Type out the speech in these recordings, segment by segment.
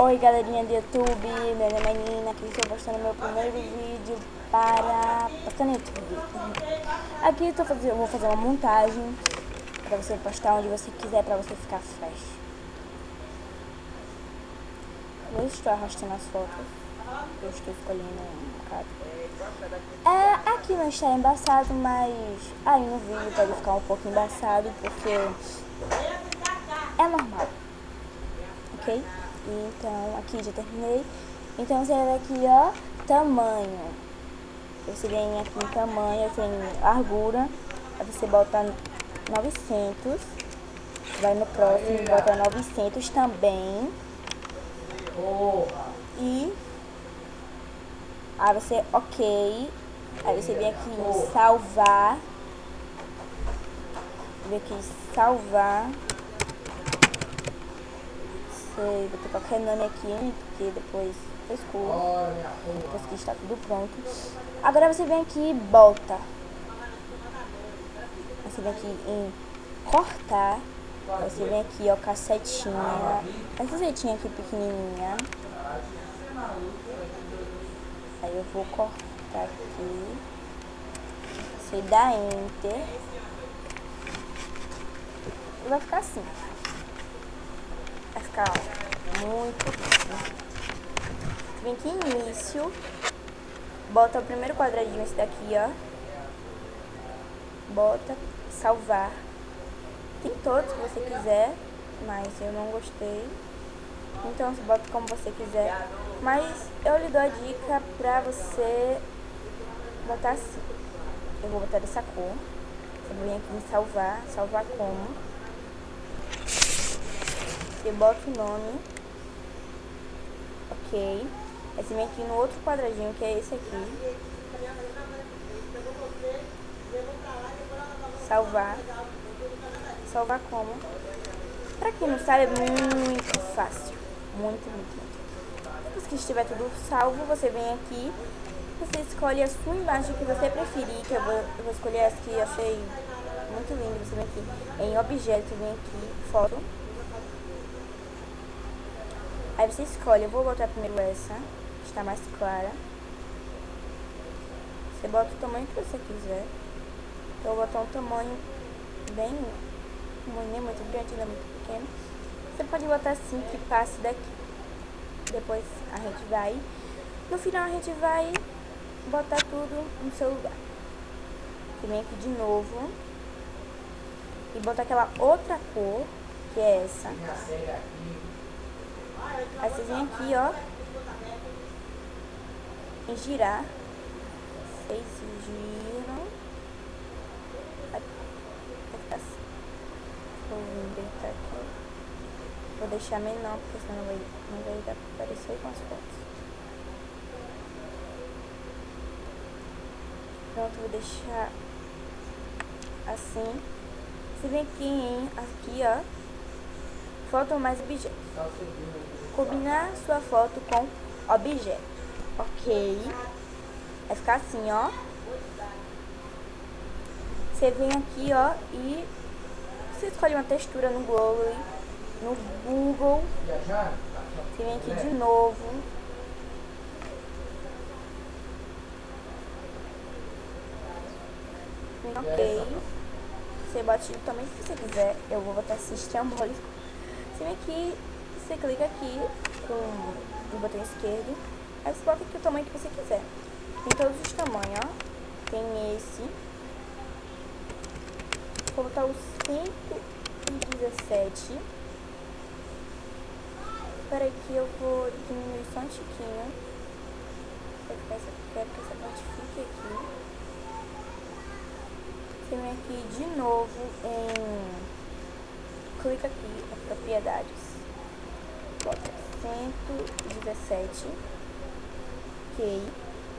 Oi galerinha do YouTube, meu nome é Nina, aqui estou postando meu primeiro vídeo para postar no YouTube. Aqui eu vou fazer uma montagem para você postar onde você quiser, para você ficar fresh. Eu estou arrastando as fotos, eu estou escolhendo um bocado. Aqui não está embaçado, mas aí no vídeo pode ficar um pouco embaçado, porque é normal, ok? Então aqui já terminei. Então você vai aqui, ó, tamanho. Você vem aqui em tamanho, tem largura, aí você bota 900, vai no próximo, bota 900 também. E aí você, ok, aí você vem aqui em salvar, vem aqui em salvar. Você botar qualquer nome aqui, porque depois escuro, depois que está tudo pronto. Agora você vem aqui e bota. Você vem aqui em cortar. Você vem aqui, ó, com a setinha. Essa setinha aqui pequenininha. Aí eu vou cortar aqui. Você dá Enter. E vai ficar assim. Vai ficar, ó, muito assim. Vem aqui em início. Bota o primeiro quadradinho, esse daqui, ó. Bota, salvar. Tem todos que você quiser, mas eu não gostei. Então você bota como você quiser. Mas eu lhe dou a dica pra você botar assim. Eu vou botar dessa cor. Você vem aqui em salvar. Salvar como? Você bota o nome. Ok. Aí você vem aqui no outro quadradinho, que é esse aqui. Salvar. Salvar como? Pra quem não sabe, é muito fácil. Muito. Depois que estiver tudo salvo, você vem aqui. Você escolhe a sua imagem que você preferir. Que eu vou escolher essa que eu achei muito linda. Você vem aqui em objeto, vem aqui, foto. Aí você escolhe, eu vou botar primeiro essa, que está mais clara. Você bota o tamanho que você quiser. Eu vou botar um tamanho bem, nem muito grande, nem muito pequeno. Você pode botar assim, que passe daqui. Depois a gente vai, no final a gente vai botar tudo no seu lugar. Você vem aqui de novo e botar aquela outra cor, que é essa. Aí você vem aqui, ó, em girar. Vocês giram. Vai ficar assim. Vou inverter aqui. Vou deixar menor, porque senão não vai dar pra aparecer com as fotos. Pronto, vou deixar assim. Você vem aqui, ó, foto mais objeto. Combinar sua foto com objeto. Ok. Vai ficar assim, ó. Você vem aqui, ó, e você escolhe uma textura no Google. Você vem aqui de novo. Ok. Você bate o tamanho que você quiser. Eu vou botar esse estrambólico. Você vem aqui, você clica aqui com o botão esquerdo. Aí você bota aqui o tamanho que você quiser. Tem todos os tamanhos, ó. Tem esse. Vou botar o 117. Espera aí que eu vou diminuir só um tiquinho. Quero que essa parte fique aqui. Você vem aqui de novo em... Clica aqui em propriedades. Bota 117. Ok.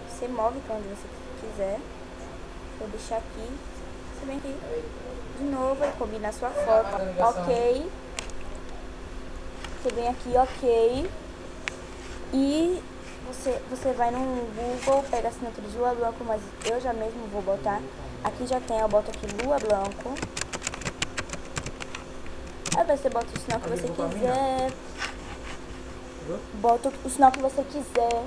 Você move para onde você quiser. Vou deixar aqui. Você vem aqui de novo e combina a sua foto. Ok. Você vem aqui, ok. E você vai no Google, pega a assinatura de Lua Blanco, mas eu já mesmo vou botar. Aqui já tem, eu boto aqui Lua Blanco. Aí você bota o sinal que você quiser. bota o sinal que você quiser.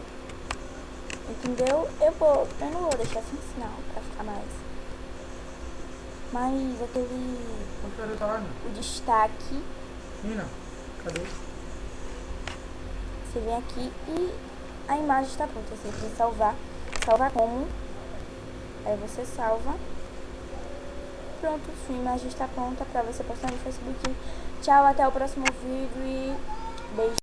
Entendeu? Eu não vou deixar sem sinal pra ficar mais. Mas aquele... o destaque. Nina, cadê? Você vem aqui e a imagem está pronta. Você precisa salvar. Salvar como? Aí você salva. Pronto, sua imagem está pronta para você postar no Facebook. Tchau, até o próximo vídeo e beijo.